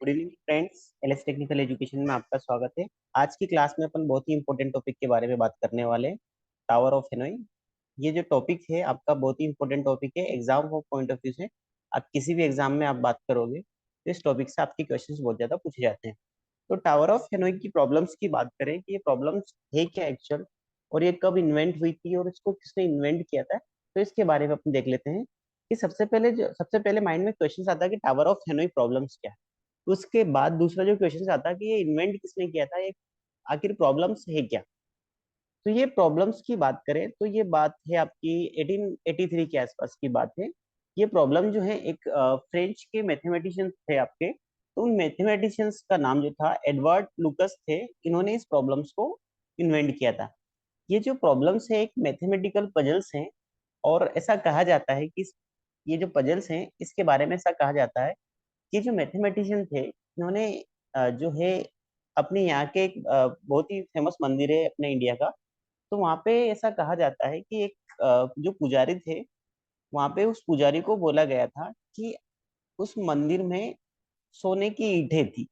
Good evening friends, LS technical education में आपका स्वागत है। आज की क्लास में अपन बहुत ही इंपॉर्टेंट टॉपिक के बारे में बात करने वाले हैं, टावर ऑफ हेनोई। ये जो टॉपिक है आपका बहुत ही इंपॉर्टेंट टॉपिक है एग्जाम को पॉइंट ऑफ व्यू से। आप किसी भी एग्जाम में आप बात करोगे तो इस टॉपिक से आपके क्वेश्चंस बहुत ज्यादा पूछे जाते हैं। तो टावर ऑफ हेनोई की प्रॉब्लम्स की बात करें कि ये प्रॉब्लम्स है क्या एक्चुअल, और ये कब इन्वेंट हुई थी और इसको किसने इन्वेंट किया था, तो इसके बारे में अपन देख लेते हैं। कि सबसे पहले माइंड में क्वेश्चन आता है कि टावर ऑफ हेनोई प्रॉब्लम्स क्या है। उसके बाद दूसरा जो क्वेश्चन आता है कि ये इन्वेंट किसने किया था, ये आखिर प्रॉब्लम्स है क्या। तो ये प्रॉब्लम्स की बात करें तो ये बात है आपकी 1883 के आसपास की बात है। ये प्रॉब्लम जो है एक फ्रेंच के मैथमेटिशियंस थे आपके, तो उन मैथमेटिशियंस का नाम जो था एडवर्ड लुकस थे। इन्होंने इस प्रॉब्लम्स को इन्वेंट किया था। ये जो प्रॉब्लम्स है एक मैथमेटिकल पजल्स हैं, और ऐसा कहा जाता है कि ये जो पजल्स हैं इसके बारे में ऐसा कहा जाता है कि जो मैथमेटिशियन थे इन्होंने जो है अपने यहाँ के एक बहुत ही फेमस मंदिर है अपने इंडिया का। तो वहाँ पे ऐसा कहा जाता है कि एक जो पुजारी थे, वहाँ पे उस पुजारी को बोला गया था कि उस मंदिर में सोने की ईंटें थी,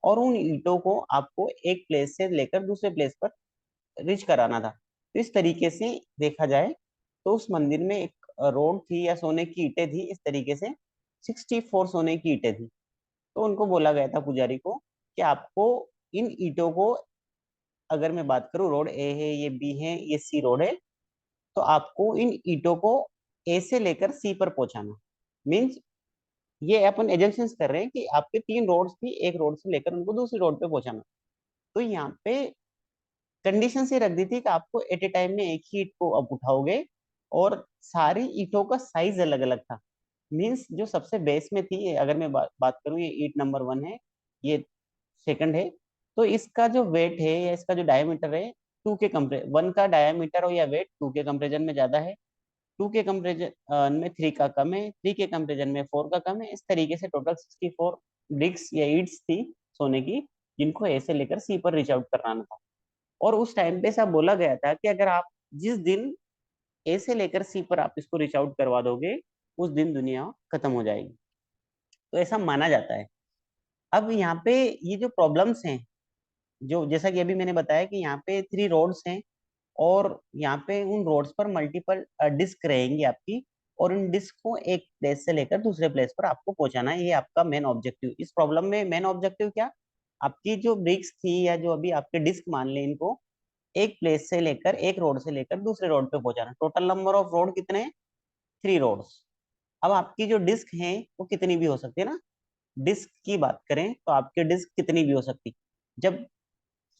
और उन ईंटों को आपको एक प्लेस से लेकर दूसरे प्लेस पर रिच कराना था। तो इस तरीके से देखा जाए तो उस मंदिर में एक रोड थी या सोने की ईंटें थी, इस तरीके से 64 सोने की ईंटें थी। तो उनको बोला गया था पुजारी को कि आपको इन ईंटों को, अगर मैं बात करूं रोड ए है, ये बी है, ये सी रोड है, तो आपको इन ईंटों को ए से लेकर सी पर पहुंचाना। मीन्स ये अपन एजम्पशंस कर रहे हैं कि आपके 3 रोड्स थी, एक रोड से लेकर उनको दूसरी रोड पे पहुंचाना। तो यहाँ पे कंडीशन से रख दी थी कि आपको एट ए टाइम में एक ही ईंट को आप उठाओगे, और सारी ईंटों का साइज अलग अलग था। मीन्स जो सबसे बेस में थी, अगर मैं बात करूं, ये ईंट नंबर 1 है, ये सेकंड है, तो इसका जो वेट है या इसका जो डायमीटर है, टू के कंपरे 1 का डायमीटर हो या वेट 2 के कंपेरिजन में ज्यादा है, 2 के कंपेरिजन में 3 का कम है, 3 के कंपेरिजन में 4 का कम है। इस तरीके से टोटल 64 ब्रिक्स या ईट्स थी सोने की, जिनको ए से लेकर सी पर रीच आउट कराना था। और उस टाइम पे ऐसा बोला गया था कि अगर आप जिस दिन ए से लेकर सी पर आप इसको रीच आउट करवा दोगे, उस दिन दुनिया खत्म हो जाएगी। तो ऐसा माना जाता है। अब यहाँ पे ये जो प्रॉब्लम्स हैं, जो जैसा कि अभी मैंने बताया कि यहाँ पे 3 रोड्स हैं, और यहाँ पे उन रोड्स पर मल्टीपल डिस्क रहेंगी आपकी, और इन डिस्क को एक प्लेस से लेकर दूसरे प्लेस पर आपको पहुंचाना है। ये आपका मेन ऑब्जेक्टिव। इस प्रॉब्लम में मेन ऑब्जेक्टिव क्या, आपकी जो ब्रिक्स थी या जो अभी आपके डिस्क मान ले, इनको एक प्लेस से लेकर, एक रोड से लेकर दूसरे रोड पे पहुंचाना। टोटल नंबर ऑफ रोड कितने हैं? 3 रोड्स। अब आपकी जो डिस्क है वो कितनी भी हो सकती है ना। डिस्क की बात करें तो आपकी डिस्क कितनी भी हो सकती। जब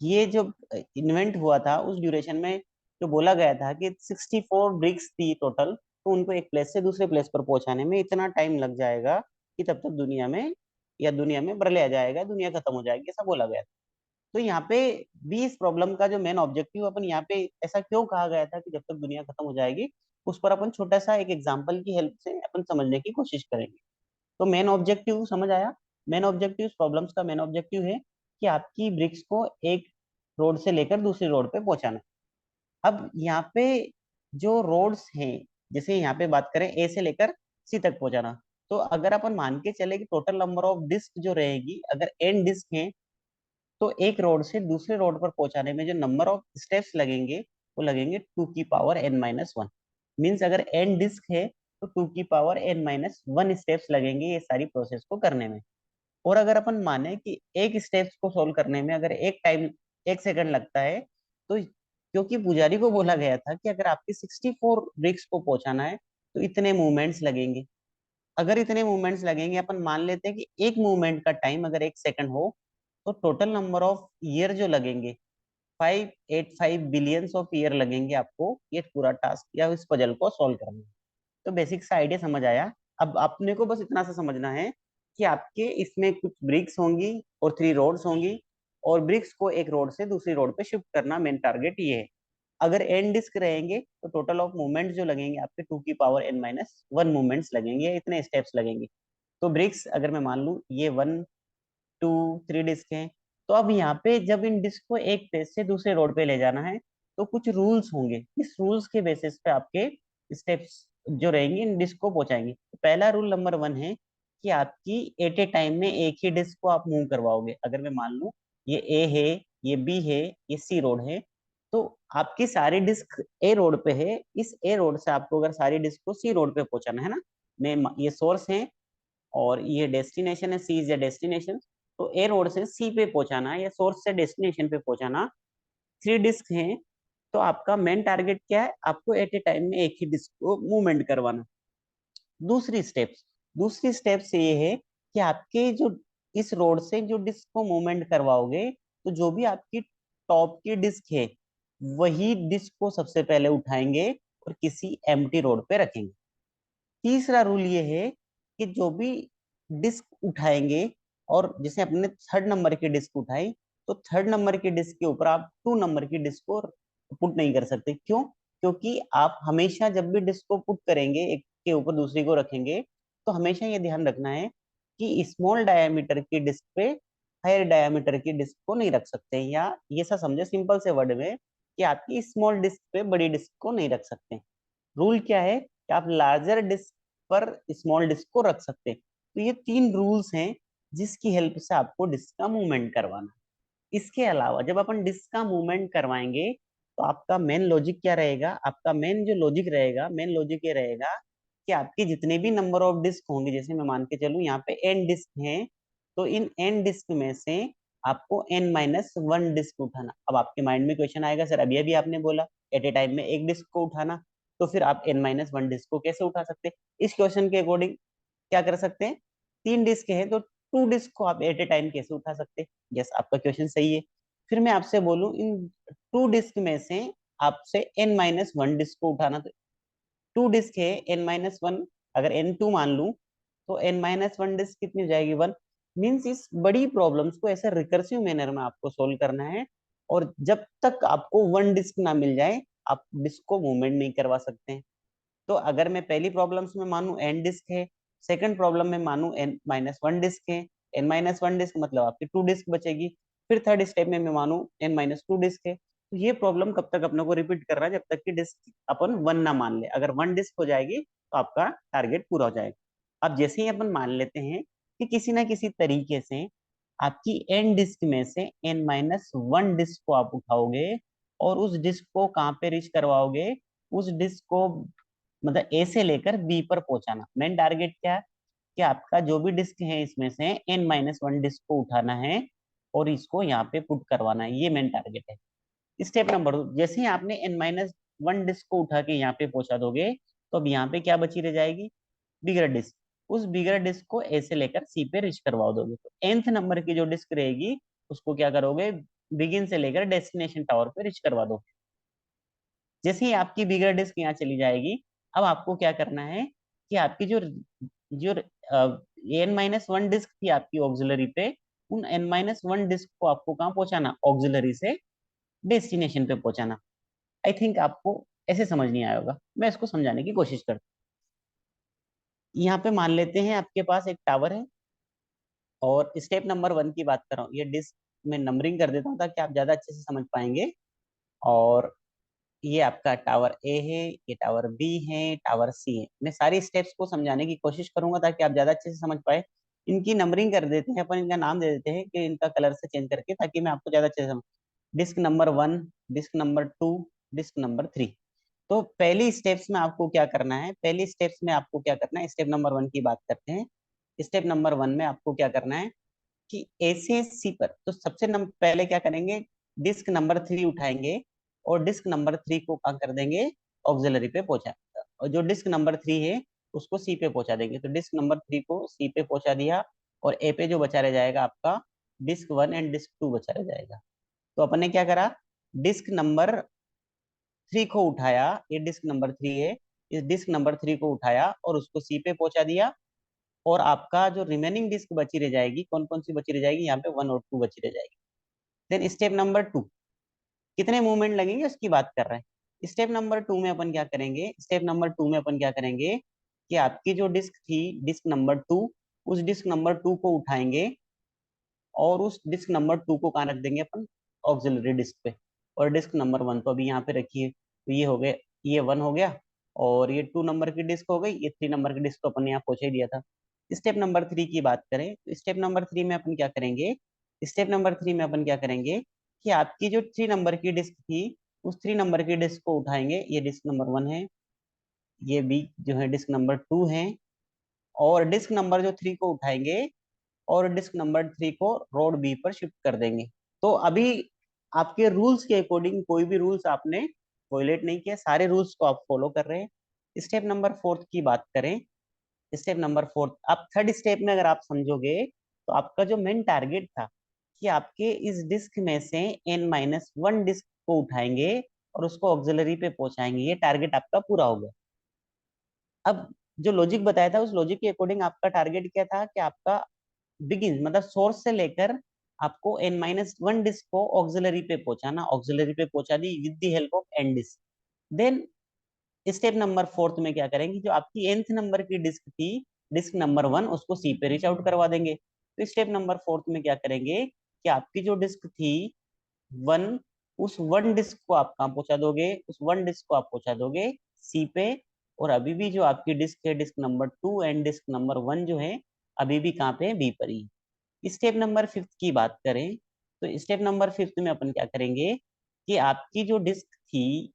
ये जो इन्वेंट हुआ था उस ड्यूरेशन में जो बोला गया था कि 64 ब्रिक्स थी टोटल, तो उनको एक प्लेस से दूसरे प्लेस पर पहुंचाने में इतना टाइम लग जाएगा कि तब तक दुनिया में बरले आ जाएगा, दुनिया खत्म हो जाएगी, ऐसा बोला गया था। तो यहाँ पे भी इस प्रॉब्लम का जो मेन ऑब्जेक्टिव अपन यहाँ पे ऐसा क्यों कहा गया था कि जब तक दुनिया खत्म हो जाएगी, उस पर अपन छोटा सा एक एग्जांपल की हेल्प से अपन समझने की कोशिश करेंगे। तो मेन ऑब्जेक्टिव समझ आया। मेन ऑब्जेक्टिव इस प्रॉब्लम्स का मेन ऑब्जेक्टिव है कि आपकी ब्रिक्स को एक रोड से लेकर दूसरी रोड पे पहुंचाना। अब यहाँ पे जो रोड्स हैं, जैसे यहाँ पे बात करें ए से लेकर सी तक पहुंचाना, तो अगर अपन मान के चले कि टोटल नंबर ऑफ डिस्क जो रहेगी, अगर एन डिस्क है, तो एक रोड से दूसरे रोड पर पहुंचाने में जो नंबर ऑफ स्टेप्स लगेंगे वो लगेंगे 2 की पावर n-1। मीन्स अगर एन डिस्क है तो 2 की पावर n-1 स्टेप्स लगेंगे ये सारी प्रोसेस को करने में। और अगर अपन माने कि एक स्टेप्स को सोल्व करने में अगर 1 सेकंड लगता है, तो क्योंकि पुजारी को बोला गया था कि अगर आपके 64 ब्रिक्स को पहुंचाना है तो इतने मूवमेंट्स लगेंगे। अगर इतने मूवमेंट्स लगेंगे, अपन मान लेते हैं कि एक मूवमेंट का टाइम अगर 1 सेकंड हो, तो टोटल नंबर ऑफ ईयर जो लगेंगे 585 बिलियंस ऑफ ईयर लगेंगे आपको ये पूरा टास्क या इस पजल को सॉल्व करने में। तो बेसिक सा आइडिया समझ आया। अब आपने को बस इतना सा समझना है कि आपके इसमें कुछ ब्रिक्स होंगी और 3 रोड्स होंगी, और ब्रिक्स को एक रोड से दूसरी रोड पे शिफ्ट करना मेन टारगेट ये है। अगर एन डिस्क रहेंगे तो टोटल ऑफ मूवमेंट जो लगेंगे आपके 2 की पावर n-1 मूवमेंट्स लगेंगे, इतने स्टेप्स लगेंगे। तो ब्रिक्स अगर मैं मान लूं ये 1 2 3 डिस्क हैं, तो अब यहाँ पे जब इन डिस्क को एक प्लेस से दूसरे रोड पे ले जाना है, तो कुछ रूल्स होंगे। इस रूल्स के बेसिस पे आपके स्टेप्स जो रहेंगे इन डिस्क को पहुंचाएंगे। तो पहला रूल नंबर 1 है कि आपकी एट ए टाइम में एक ही डिस्क को आप मूव करवाओगे। अगर मैं मान लूं ये ए है, ये बी है, ये सी रोड है, तो आपकी सारी डिस्क ए रोड पे है। इस ए रोड से आपको अगर सारी डिस्क को सी रोड पे पहुंचाना है ना, मैं ये सोर्स है और ये डेस्टिनेशन है, सी इज द डेस्टिनेशन। तो ए रोड से सी पे पहुंचाना या सोर्स से डेस्टिनेशन पे पहुंचाना, थ्री डिस्क हैं। तो आपका मेन टारगेट क्या है? आपको एट ए टाइम में एक ही डिस्क को मूवमेंट करवाना। दूसरी स्टेप्स ये है कि आपके जो इस रोड से जो डिस्क को मूवमेंट करवाओगे, तो जो भी आपकी टॉप की डिस्क है वही डिस्क को सबसे पहले उठाएंगे और किसी एम्प्टी रोड पे रखेंगे। तीसरा रूल ये है कि जो भी डिस्क उठाएंगे, और जैसे अपने थर्ड नंबर की डिस्क उठाई, तो थर्ड नंबर की डिस्क के ऊपर आप टू नंबर की डिस्क को पुट नहीं कर सकते। क्यों? क्योंकि आप हमेशा जब भी डिस्क को पुट करेंगे, एक के ऊपर दूसरी को रखेंगे, तो हमेशा ये ध्यान रखना है कि स्मॉल डायमीटर की डिस्क पे हायर डायमीटर की डिस्क को नहीं रख सकते। या ये सा समझे सिंपल से वर्ड में कि आपकी स्मॉल डिस्क पे बड़ी डिस्क को नहीं रख सकते। रूल क्या है कि आप लार्जर डिस्क पर स्मॉल डिस्क को रख सकते हैं। तो ये तीन रूल्स हैं जिसकी हेल्प से आपको डिस्क का मूवमेंट करवाना। इसके अलावा जब अपन डिस्क का मूवमेंट करवाएंगे, तो आपका मेन लॉजिक क्या रहेगा? आपका मेन जो लॉजिक रहेगा, मेन लॉजिक ये रहेगा कि आपके जितने भी नंबर ऑफ डिस्क होंगे, जैसे मैं मान के चलूं यहाँ पे एन डिस्क हैं, तो इन एन डिस्क में से आपको एन माइनस वन डिस्क उठाना। अब आपके माइंड में क्वेश्चन आएगा, सर अभी अभी आपने बोला एट ए टाइम में एक डिस्क को उठाना, तो फिर आप एन माइनस वन डिस्क को कैसे उठा सकते? इस क्वेश्चन के अकॉर्डिंग क्या कर सकते हैं? तीन डिस्क है तो टू डिस्क को आप एट ए टाइम कैसे उठा सकते? यस, आपका क्वेश्चन सही है। फिर मैं आपसे बोलूं इन टू डिस्क में से आपसे एन माइनस वन डिस्क को उठाना, तो टू डिस्क है, एन माइनस वन अगर एन टू मान लूं, तो एन माइनस वन डिस्क कितनी हो जाएगी? वन। मीन्स इस बड़ी प्रॉब्लम्स को ऐसे रिकर्सिव मैनर में आपको सोल्व करना है, और जब तक आपको वन डिस्क ना मिल जाए आप डिस्क को मूवमेंट नहीं करवा सकते हैं। तो अगर मैं पहली प्रॉब्लम्स में मानू एन डिस्क है, सेकंड प्रॉब्लम में मानू एन माइनस वन डिस्क है, एन माइनस वन डिस्क मतलब आपकी टू डिस्क बचेगी। फिर थर्ड स्टेप में मैं मानू एन माइनस टू डिस्क है, तो ये प्रॉब्लम कब तक अपने को रिपीट कर रहा है? जब तक कि डिस्क अपन वन ना मान ले। अगर वन डिस्क हो जाएगी तो आपका टारगेट पूरा हो जाएगा। अब जैसे ही अपन मान लेते हैं कि किसी ना किसी तरीके से आपकी एन डिस्क में से एन माइनस वन डिस्क को आप उठाओगे और उस डिस्क को कहाँ पे रीच करवाओगे? उस डिस्क को मतलब ए से लेकर बी पर पहुंचाना। मेन टारगेट क्या है कि आपका जो भी डिस्क है इसमें से एन माइनस वन डिस्क को उठाना है और इसको यहाँ पे पुट करवाना है। ये मेन टारगेट है। स्टेप नंबर 2, जैसे ही आपने एन माइनस वन डिस्क को उठा के यहाँ पे पहुंचा दोगे, तो अब यहाँ पे क्या बची रह जाएगी? बिगर डिस्क। उस बिगर डिस्क को ए से लेकर सी पे रिच करवा दोगे, तो nth नंबर की जो डिस्क रहेगी उसको क्या करोगे? बिगिन से लेकर डेस्टिनेशन टावर पे रिच करवा दो। जैसे ही आपकी बिगर डिस्क यहाँ चली जाएगी, अब आपको क्या करना है कि आपकी जो जो एन माइनस वन डिस्क थी आपकी ऑक्सिलरी पे, उन एन माइनस वन डिस्क को आपको कहाँ पहुंचाना? ऑक्सिलरी से डेस्टिनेशन पे पहुंचाना। आई थिंक आपको ऐसे समझ नहीं आया होगा, मैं इसको समझाने की कोशिश करता हूँ। यहाँ पे मान लेते हैं आपके पास एक टावर है, और स्टेप नंबर 1 की बात कर रहा हूँ। ये डिस्क में नंबरिंग कर देता हूँ ताकि आप ज्यादा अच्छे से समझ पाएंगे। और ये आपका टावर ए है, ये टावर बी है, टावर सी है। मैं सारी स्टेप्स को समझाने की कोशिश करूंगा ताकि आप ज्यादा अच्छे से समझ पाए। इनकी नंबरिंग कर देते हैं अपन, इनका नाम दे देते हैं कि इनका कलर से चेंज करके, ताकि मैं आपको ज्यादा अच्छे से समझ। Disc number 1, disc number 2, disc number 3। तो पहली स्टेप्स में आपको क्या करना है? पहली स्टेप्स में आपको क्या करना है? स्टेप नंबर 1 की बात करते हैं। स्टेप नंबर 1 में आपको क्या करना है कि ए से सी पर, तो सबसे पहले क्या करेंगे? डिस्क नंबर 3 उठाएंगे और डिस्क नंबर 3 को क्या कर देंगे? ऑक्सिलरी पे पहुंचा, और जो डिस्क नंबर 3 है उसको सी पे पहुंचा देंगे। तो डिस्क नंबर 3 को सी पे पहुंचा दिया, और ए पे जो बचा रह जाएगा आपका डिस्क 1 एंड डिस्क 2 बचा रह जाएगा। तो अपन ने क्या करा? डिस्क नंबर 3 को उठाया, ये डिस्क नंबर 3 है, इस डिस्क नंबर 3 को उठाया और उसको सी पे पहुंचा दिया। और आपका जो रिमेनिंग डिस्क बची रह जाएगी, कौन कौन सी बची रह जाएगी? यहाँ पे 1 और 2 बची रह जाएगी। देन स्टेप नंबर 2, कितने मूवमेंट लगेंगे उसकी बात कर रहे हैं। स्टेप नंबर 2 में अपन क्या करेंगे? स्टेप नंबर 2 में अपन क्या करेंगे कि आपकी जो डिस्क थी, डिस्क नंबर 2, उस डिस्क नंबर 2 को उठाएंगे और उस डिस्क नंबर 2 को कहाँ रख देंगे अपन? ऑक्सिलरी डिस्क पे। और डिस्क नंबर 1 तो अभी यहाँ पे रखिए, तो ये हो गया, ये 1 हो गया, और ये 2 नंबर की डिस्क हो गई, ये 3 नंबर की डिस्क तो अपन ने यहाँ पहुंचा ही दिया था। स्टेप नंबर 3 की बात करें तो स्टेप नंबर 3 में अपन क्या करेंगे, स्टेप नंबर 3 में अपन क्या करेंगे कि आपकी जो 3 नंबर की डिस्क थी उस 3 नंबर की डिस्क को उठाएंगे, ये डिस्क नंबर 1 है, ये बी जो है डिस्क नंबर 2 है, और डिस्क नंबर जो 3 को उठाएंगे और डिस्क नंबर 3 को रोड बी पर शिफ्ट कर देंगे। तो अभी आपके रूल्स के अकॉर्डिंग कोई भी रूल्स आपने वॉयलेट नहीं किया, सारे रूल्स को आप फॉलो कर रहे हैं। स्टेप नंबर 4 की बात करें, स्टेप नंबर 4 आप थर्ड स्टेप में अगर आप समझोगे तो आपका जो मेन टारगेट था कि आपके इस डिस्क में से n-1 डिस्क को उठाएंगे और उसको ऑक्सिलरी पे पहुंचाएंगे, ये टारगेट आपका पूरा हो गया। अब जो लॉजिक बताया था उस लॉजिक के अकॉर्डिंग आपका टारगेट क्या था कि आपका बिगिन मतलब सोर्स से लेकर आपको n-1 डिस्क को ऑक्सिलरी पे पहुंचाना, ऑक्सिलरी पे पहुंचा दी with the help of n disk. Then step number 4 में क्या करेंगे, जो आपकी nth नंबर की डिस्क थी डिस्क नंबर 1 उसको सी पे रीच आउट करवा देंगे। तो स्टेप नंबर 4 में क्या करेंगे कि आपकी जो डिस्क थी 1, उस 1 डिस्क को आप कहाँ पहुंचा दोगे, उस 1 डिस्क को आप पहुंचा दोगे सी पे, और अभी भी जो आपकी डिस्क है disc number 2 and disc number 1 जो है अभी भी कहाँ पे है, बी पर ही। स्टेप नंबर 5 की बात करें तो स्टेप नंबर 5 में अपन क्या करेंगे कि आपकी जो डिस्क थी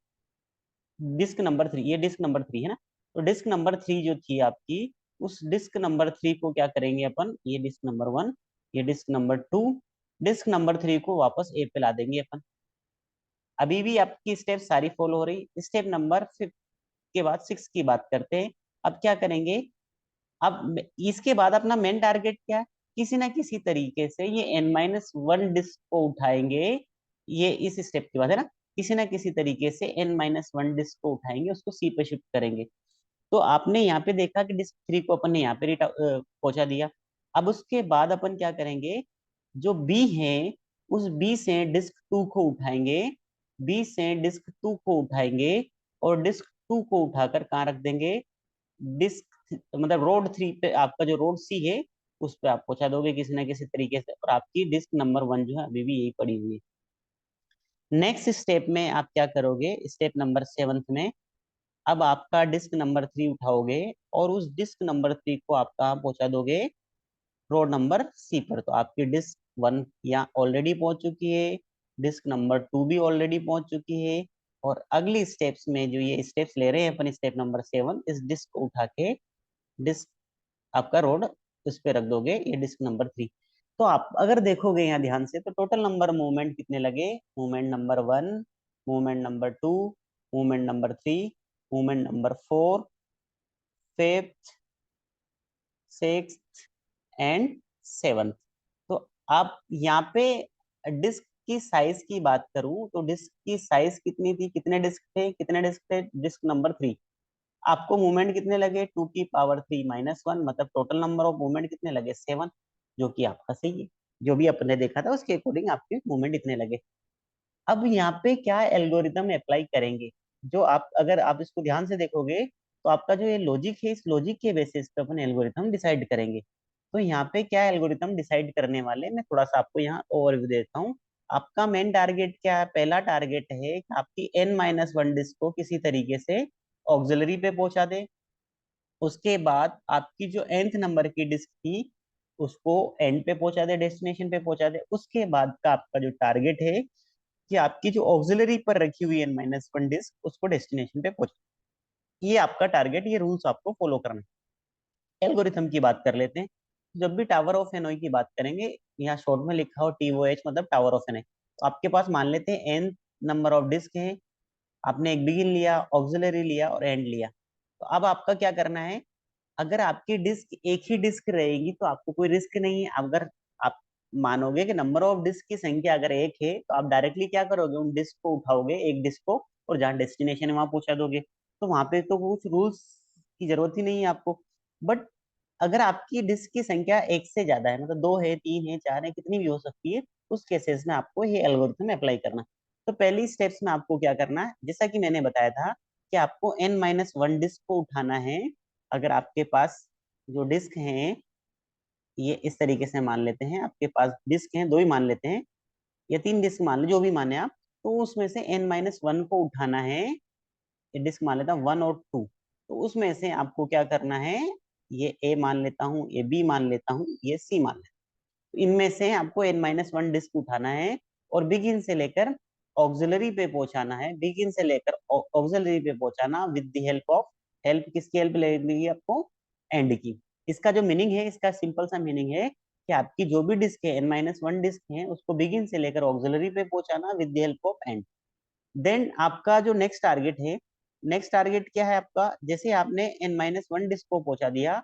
डिस्क नंबर 3, ये डिस्क नंबर 3 है ना, तो डिस्क नंबर 3 जो थी आपकी उस डिस्क नंबर 3 को क्या करेंगे अपन, ये डिस्क नंबर 1, ये डिस्क नंबर 2, डिस्क नंबर 3 को वापस ए पे ला देंगे अपन। अभी भी आपकी स्टेप सारी फॉलो हो रही। स्टेप नंबर 5 के बाद 6 की बात करते हैं। अब क्या करेंगे, अब इसके बाद अपना मेन टारगेट क्या है, किसी ना किसी तरीके से ये n-1 डिस्क को उठाएंगे, ये इस स्टेप के बाद है ना, किसी ना किसी तरीके से n-1 डिस्क को उठाएंगे उसको सी पे शिफ्ट करेंगे। तो आपने यहाँ पे देखा कि डिस्क 3 को अपन ने यहाँ पे पहुंचा दिया। अब उसके बाद अपन क्या करेंगे, जो बी है उस बी से डिस्क 2 को उठाएंगे, बी से डिस्क 2 को उठाएंगे और डिस्क 2 को उठाकर कहाँ रख देंगे, डिस्क मतलब रोड 3 पे, आपका जो रोड सी है उस पे आप पहुंचा दोगे किसी ना किसी तरीके से, और आपकी डिस्क नंबर 1 जो है अभी भी यही पड़ी हुई है। नेक्स्ट स्टेप में आप क्या करोगे, स्टेप नंबर 7 में अब आपका डिस्क नंबर 3 उठाओगे और उस डिस्क नंबर 3 को आप कहाँ पहुंचा दोगे, रोड नंबर सी पर। तो आपकी डिस्क 1 यहाँ ऑलरेडी पहुंच चुकी है, डिस्क नंबर 2 भी ऑलरेडी पहुंच चुकी है, और अगली स्टेप्स में जो ये स्टेप्स ले रहे हैं अपन स्टेप नंबर 7, इस डिस्क को उठा के डिस्क आपका रोड उस पे रख दोगे, ये डिस्क नंबर 3। तो आप अगर देखोगे यहाँ ध्यान से तो टोटल नंबर मूवमेंट कितने लगे, movement number 1, movement number 2, movement number 3, movement number 4, 5th, 6th and 7th। तो आप यहाँ पे डिस्क की साइज की बात करूं तो डिस्क की साइज कितनी थी, कितने डिस्क थे, कितने डिस्क थे, डिस्क नंबर 3, आपको मूवमेंट कितने लगे 2 की पावर 3 - 1, मतलब टोटल नंबर ऑफ मूवमेंट कितने लगे 7, जो कि आपका सही है। जो भी अपने देखा था उसके अकॉर्डिंग आपके मूवमेंट इतने लगे। अब यहाँ पे क्या एल्गोरिदम अप्लाई करेंगे, जो आप अगर आप इसको ध्यान से देखोगे तो आपका जो ये लॉजिक है इस लॉजिक के बेसिस पे अपन एल्गोरिदम डिसाइड करेंगे। तो यहाँ पे क्या एल्गोरिदम डिसाइड करने वाले, मैं थोड़ा सा आपको यहाँ ओवरव्यू देता हूँ। आपका मेन टारगेट क्या है, पहला टारगेट है कि आपकी n-1 डिस्क को किसी तरीके से ऑक्सिलरी पे पहुंचा दे। उसके बाद आपकी जो nth नंबर की डिस्क थी उसको एंड पे पहुंचा दे, डेस्टिनेशन पे पहुंचा दे। उसके बाद का आपका जो टारगेट है कि आपकी जो ऑक्सिलरी पर रखी हुई n-1 डिस्क उसको डेस्टिनेशन पे पहुंचा। ये आपका टारगेट, ये रूल्स आपको फॉलो करना है। एल्गोरिथम की बात कर लेते हैं। जब भी टावर ऑफ हेनोई की बात करेंगे, यहाँ शॉर्ट में लिखा हो TOH मतलब टावर ऑफ हेनोई, तो आपके पास मान लेते हैं n नंबर ऑफ डिस्क है, आपने एक बिगिन लिया, ऑक्सिलरी लिया और एंड लिया। तो अब आपका क्या करना है, अगर आपकी डिस्क एक ही डिस्क रहेगी तो आपको कोई रिस्क नहीं है। अगर आप मानोगे कि नंबर ऑफ डिस्क की संख्या अगर एक है तो आप डायरेक्टली क्या करोगे, उन डिस्क को उठाओगे एक डिस्क को और जहाँ डेस्टिनेशन है वहां पहुंचा दोगे, तो वहां पे तो कुछ रूल्स की जरूरत ही नहीं है आपको। बट अगर आपकी डिस्क की संख्या एक से ज्यादा है, मतलब 2 है, 3 है, 4 है, कितनी भी हो सकती है, उस केसेस में आपको ये एल्गोरिथम अप्लाई करना। तो पहली स्टेप्स में आपको क्या करना है, जैसा कि मैंने बताया था कि आपको n-1 डिस्क को उठाना है। अगर आपके पास जो डिस्क हैं, ये इस तरीके से मान लेते हैं, आपके पास डिस्क हैं 2 ही मान लेते हैं या 3 डिस्क मान लो, जो भी माने आप, तो उसमें से n-1 को उठाना है। ये डिस्क मान लेता हूँ 1 और 2, तो उसमें से आपको क्या करना है, ये ए मान लेता हूँ, ये बी मान लेता हूँ, ये सी मान लेता हूँ। तो इनमें से आपको n-1 डिस्क उठाना है और बिगिन से लेकर ऑक्सिलरी पे पहुंचाना है, बिगिन से लेकर ऑक्सिलरी पे पहुंचाना with the help of, help किसकी हेल्प लगेगी आपको, एंड की। इसका जो मीनिंग है, इसका सिंपल सा मीनिंग है कि आपकी जो भी डिस्क है, n-1 डिस्क है, उसको बिगिन से लेकर ऑक्सिलरी पे पहुंचाना with the help of and. Then आपका जो नेक्स्ट टारगेट है, नेक्स्ट टारगेट क्या है आपका, जैसे आपने n-1 डिस्क को पहुंचा दिया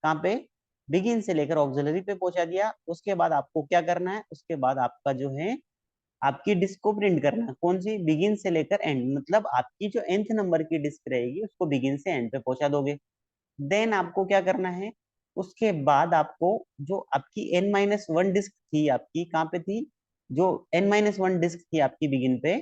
कहाँ पे, बिगिन से लेकर ऑक्सिलरी पे पहुंचा दिया, उसके बाद आपको क्या करना है, उसके बाद आपका जो है आपकी डिस्क को प्रिंट करना है, कौन सी, बिगिन से लेकर एंड, मतलब आपकी जो nth नंबर की डिस्क रहेगी उसको बिगिन से एंड पे पहुंचा दोगे। देन आपको क्या करना है, उसके बाद आपको जो आपकी n-1 डिस्क थी, आपकी कहाँ पे थी, जो n-1 डिस्क थी आपकी बिगिन पे,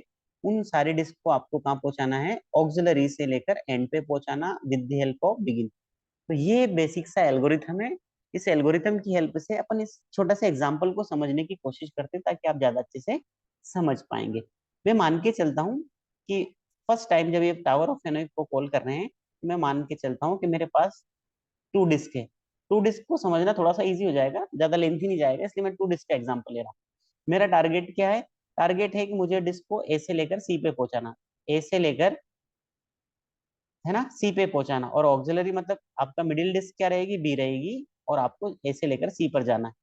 उन सारी डिस्क को आपको कहाँ पहुंचाना है, ऑक्सिलरी से लेकर एंड पे पहुंचाना with the help of begin. तो ये बेसिक सा एल्गोरिथम है। इस एल्गोरिथम की हेल्प से अपन इस छोटा सा एग्जांपल को समझने की कोशिश करते हैं ताकि आप ज्यादा अच्छे से समझ पाएंगे। मैं मान के चलता हूँ कि फर्स्ट टाइम जब ये टावर ऑफ हेनोई को कॉल कर रहे हैं, तो मैं मान के चलता हूँ कि मेरे पास टू डिस्क है। टू डिस्क को समझना थोड़ा सा इजी हो जाएगा, ज्यादा लेंथी नहीं जाएगा, इसलिए मैं टू डिस्क का एग्जाम्पल ले रहा हूँ। मेरा टारगेट क्या है, टारगेट है कि मुझे डिस्क को ए से लेकर सी पे पहुंचाना, ए से लेकर, है ना, सी पे पहुंचाना, और ऑक्सिलरी मतलब आपका मिडिल डिस्क क्या रहेगी, बी रहेगी, और आपको ए से लेकर सी पर जाना है।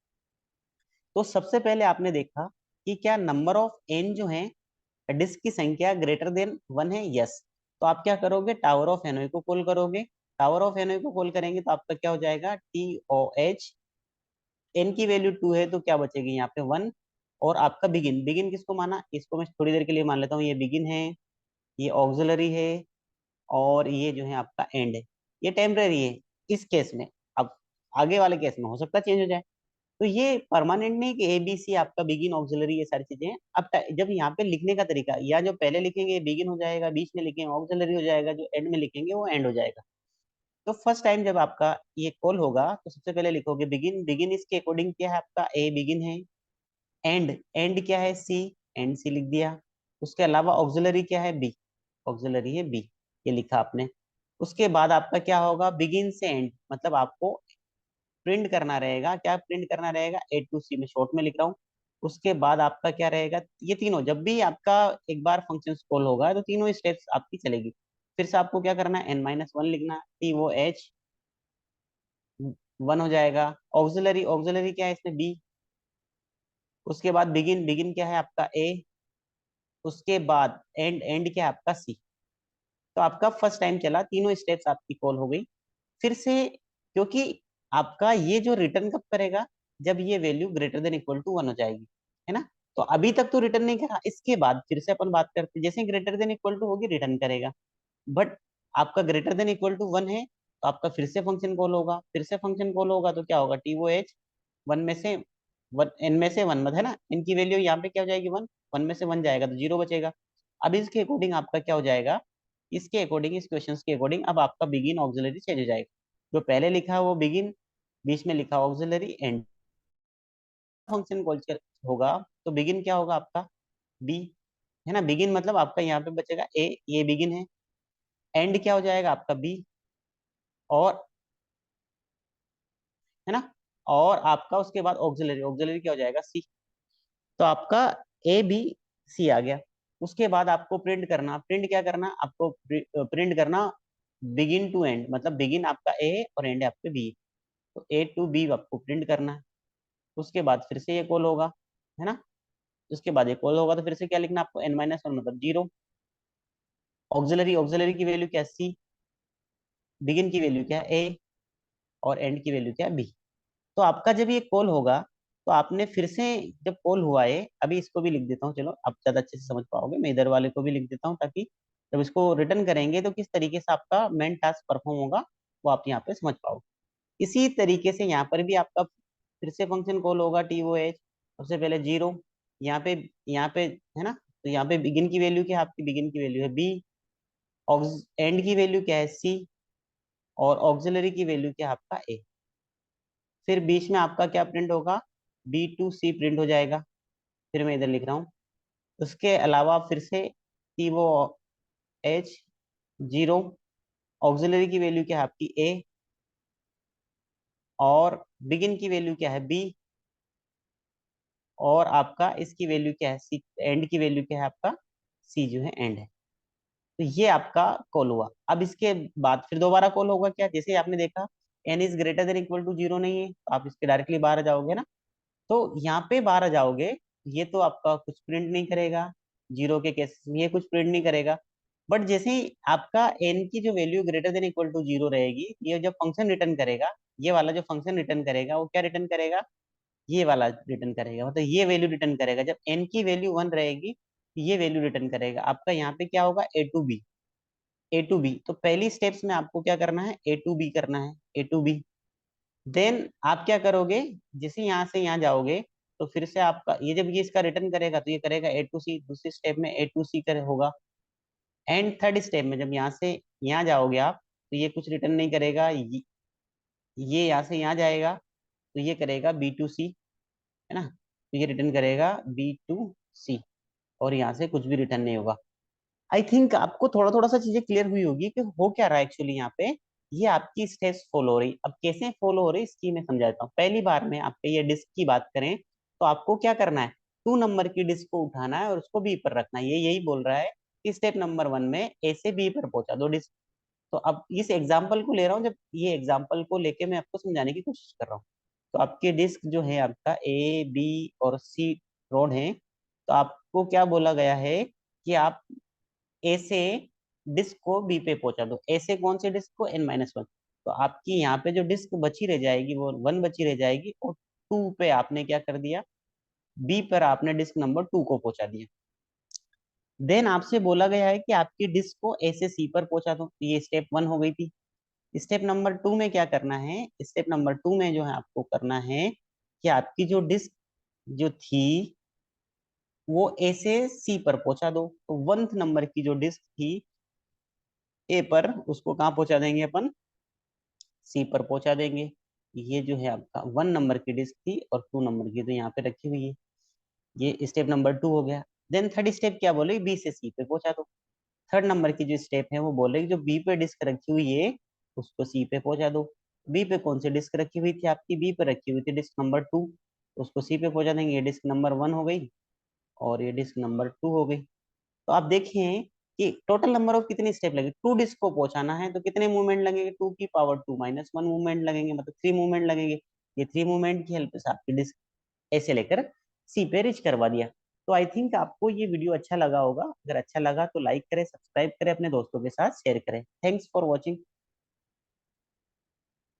तो सबसे पहले आपने देखा कि क्या नंबर ऑफ एन जो है, डिस्क की संख्या ग्रेटर देन 1 है, यस। तो आप क्या करोगे, टावर ऑफ हेनोई को कॉल करोगे। टावर ऑफ हेनोई को कॉल करेंगे तो आपका क्या हो जाएगा, TOH, एन की वैल्यू 2 है तो क्या बचेगी यहाँ पे 1, और आपका बिगिन, बिगिन किसको माना, इसको मैं थोड़ी देर के लिए मान लेता हूँ, ये बिगिन है, ये ऑक्सिलरी है, और ये जो है आपका एंड है। ये टेम्परेरी है इस केस में। अब आगे वाले केस में हो सकता है चेंज हो जाए। तो ये परमानेंट नहीं कि ABC आपका बिगिन ऑक्सिलरी ये सारी चीजें हैं। अब जब यहाँ पे लिखने का तरीका, या जो पहले लिखेंगे बिगिन हो जाएगा, बीच में लिखेंगे ऑक्सिलरी हो जाएगा, जो एंड में लिखेंगे वो एंड हो जाएगा। तो फर्स्ट टाइम जब आपका ये कॉल होगा तो सबसे पहले लिखोगे बिगिन, बिगिन इसके अकॉर्डिंग क्या है आपका, ए बिगिन है, एंड, एंड क्या है, सी, एंड सी लिख दिया। उसके अलावा ऑक्सिलरी क्या है, बी, ऑक्सिलरी है बी, ये लिखा आपने। उसके बाद आपका क्या होगा, बिगिन से एंड, मतलब आपको प्रिंट करना रहेगा, क्या प्रिंट करना रहेगा, A to C में शॉर्ट में लिख रहा हूँ। उसके बाद आपका क्या रहेगा, ये तीनों जब भी आपका एक बार फंक्शन कॉल होगा तो तीनों स्टेप्स आपकी चलेगी। फिर से आपको क्या करना है, n-1 लिखना, TOH 1 हो जाएगा। ऑक्सिलरी, ऑक्सिलरी क्या है इसमें, बी। उसके बाद बिगिन, बिगिन क्या है आपका, ए। उसके बाद एंड, एंड क्या है आपका, सी। तो आपका फर्स्ट टाइम चला, तीनों स्टेप्स आपकी कॉल हो गई। फिर से, क्योंकि आपका ये जो रिटर्न कब करेगा, जब ये value greater than equal to 1 हो जाएगी, है ना। तो अभी तक तो रिटर्न नहीं करा, इसके बाद फिर से अपन बात करते हैं, जैसे ग्रेटर देन इक्वल टू होगी रिटर्न करेगा। बट आपका ग्रेटर देन इक्वल टू 1 है तो आपका फिर से फंक्शन कॉल होगा, फिर से फंक्शन कॉल होगा तो क्या होगा, TOH 1 में से, 1 एन में से 1 मत, है ना, इनकी वैल्यू यहाँ पे क्या हो जाएगी, 1, 1 में से 1 जाएगा तो 0 बचेगा। अब इसके अकॉर्डिंग आपका क्या हो जाएगा, इसके अकॉर्डिंग, इस क्वेश्चन के अकॉर्डिंग अब आपका बिगिन ऑक्सिलरी चेंज हो जाएगा। जो पहले लिखा है वो बिगिन, बीच में लिखा ऑक्सिलरी, एंड। फंक्शन कॉल होगा तो बिगिन क्या होगा आपका, बी, है ना, बिगिन मतलब आपका यहाँ पे बचेगा ए, ये बिगिन है। एंड क्या हो जाएगा आपका बी, और, है ना, और आपका उसके बाद ऑक्सिलरी, ऑक्सिलरी क्या हो जाएगा, सी। तो आपका ABC आ गया। उसके बाद आपको प्रिंट करना, प्रिंट क्या करना आपको, प्रिंट करना बिगिन टू एंड, मतलब बिगिन आपका ए और एंड आपके बी। तो A to B आपको प्रिंट करना है। उसके बाद फिर से ये कॉल होगा, है ना। उसके बाद ये कॉल होगा तो फिर से क्या लिखना आपको, n-1 मतलब 0। ऑक्सिलरी, ऑक्सिलरी की वैल्यू क्या है, सी। बिगिन की वैल्यू क्या है, ए, और एंड की वैल्यू क्या है, बी। तो आपका जब ये कॉल होगा तो आपने फिर से, जब कॉल हुआ है, अभी इसको भी लिख देता हूँ, चलो आप ज्यादा अच्छे से समझ पाओगे, मैं इधर वाले को भी लिख देता हूँ ताकि जब इसको रिटर्न करेंगे तो किस तरीके से आपका मेन टास्क परफॉर्म होगा वो आप यहाँ पे समझ पाओगे। इसी तरीके से यहाँ पर भी आपका फिर से फंक्शन कॉल होगा, TOH सबसे पहले 0, यहाँ पे, यहाँ पे, है ना। तो यहाँ पे बिगिन की वैल्यू क्या है आपकी, बिगिन की वैल्यू है बी, एंड की वैल्यू क्या है, सी, और ऑक्सिलरी की वैल्यू क्या है आपका, ए। फिर बीच में आपका क्या प्रिंट होगा, B to C प्रिंट हो जाएगा। फिर मैं इधर लिख रहा हूँ। उसके अलावा फिर से TOH 0, ऑक्सिलरी की वैल्यू क्या है आपकी, ए, और बिगिन की वैल्यू क्या है बी, और आपका इसकी वैल्यू क्या है सी, एंड की वैल्यू क्या है आपका सी जो है एंड है। तो ये आपका कॉल हुआ। अब इसके बाद फिर दोबारा कॉल होगा क्या, जैसे आपने देखा n is greater than equal to zero नहीं है, तो आप इसके डायरेक्टली बाहर आ जाओगे ना। तो यहाँ पे बाहर आ जाओगे, ये तो आपका कुछ प्रिंट नहीं करेगा, जीरो के केस में ये कुछ प्रिंट नहीं करेगा। बट जैसे ही आपका एन की जो value greater than equal to zero रहेगी, ये जब फंक्शन रिटर्न करेगा, ये वाला जो फंक्शन रिटर्न करेगा वो क्या रिटर्न करेगा, ये वाला रिटर्न करेगा, मतलब ये वैल्यू रिटर्न करेगा। जब एन की वैल्यू वन रहेगी, ये वैल्यू रिटर्न करेगा। आपका यहाँ पे क्या होगा A to B, A to B। तो पहली स्टेप्स में आपको क्या करना है A to B करना है, A to B। देन आप क्या करोगे, जैसे यहाँ से यहाँ जाओगे, तो फिर से आपका ये जब ये इसका रिटर्न करेगा तो ये करेगा A to C, दूसरी स्टेप में A to C करे होगा। एंड थर्ड स्टेप में जब यहाँ से यहाँ जाओगे आप, तो ये कुछ रिटर्न नहीं करेगा, ये यहाँ से यहाँ जाएगा, तो ये करेगा B to C, है ना। तो ये रिटर्न करेगा B to C, और यहाँ से कुछ भी रिटर्न नहीं होगा। आई थिंक आपको थोड़ा थोड़ा सा चीजें क्लियर हुई होगी कि हो क्या रहा है एक्चुअली यहाँ पे। ये आपकी स्टेप्स फॉलो हो रही, अब कैसे फॉलो हो रही इसकी मैं समझाता हूँ। पहली बार में आपके ये डिस्क की बात करें, तो आपको क्या करना है, 2 नंबर की डिस्क को उठाना है और उसको बी पर रखना है। ये यही बोल रहा है कि स्टेप नंबर 1 में ए से बी पर पहुंचा दो डिस्क। तो अब इस एग्जाम्पल को ले रहा हूँ, जब ये एग्जाम्पल को लेके मैं आपको समझाने की कोशिश कर रहा हूँ। तो आपके डिस्क जो है आपका A, B और C रोड है। तो आपको क्या बोला गया है कि आप ए से डिस्क को बी पे पहुंचा दो। ए से कौन से डिस्क को, N-1। तो आपकी यहाँ पे जो डिस्क बची रह जाएगी वो 1 बची रह जाएगी, और 2 पे आपने क्या कर दिया, बी पर आपने डिस्क नंबर 2 को पहुंचा दिया। देन आपसे बोला गया है कि आपकी डिस्क को ए से सी पर पहुंचा दो। तो ये स्टेप 1 हो गई थी। स्टेप नंबर 2 में क्या करना है, स्टेप नंबर 2 में जो है आपको करना है कि आपकी जो डिस्क जो थी वो ए से सी पर पहुंचा दो। तो 1th नंबर की जो डिस्क थी ए पर, उसको कहाँ पहुंचा देंगे अपन, सी पर पहुंचा देंगे। ये जो है आपका 1 नंबर की डिस्क थी और 2 नंबर की तो यहाँ पे रखी हुई है। ये स्टेप नंबर 2 हो गया। देन थर्ड स्टेप क्या बोले, बी से सी पे पहुंचा दो। थर्ड नंबर की जो स्टेप है वो बोले जो बी पे डिस्क रखी हुई है उसको सी पे पहुंचा दो। बी पे कौन सी डिस्क रखी हुई थी आपकी, बी पे रखी हुई थी डिस्क नंबर 2, उसको सी पे पहुंचा देंगे। ये डिस्क नंबर 1 हो गई और ये डिस्क नंबर 2 हो गई। तो आप देखें कि टोटल नंबर ऑफ कितनी स्टेप लगे, 2 डिस्क को पहुंचाना है तो कितने मूवमेंट लगेंगे, 2 की पावर 2 - 1 मूवमेंट लगेंगे, मतलब 3 मूवमेंट लगेंगे। ये 3 मूवमेंट की हेल्प से आपकी डिस्क ऐसे लेकर सी पे रिच करवा दिया। तो आई थिंक आपको ये वीडियो अच्छा लगा होगा। अगर अच्छा लगा तो लाइक करें, सब्सक्राइब करें, अपने दोस्तों के साथ शेयर करें। Thanks for watching.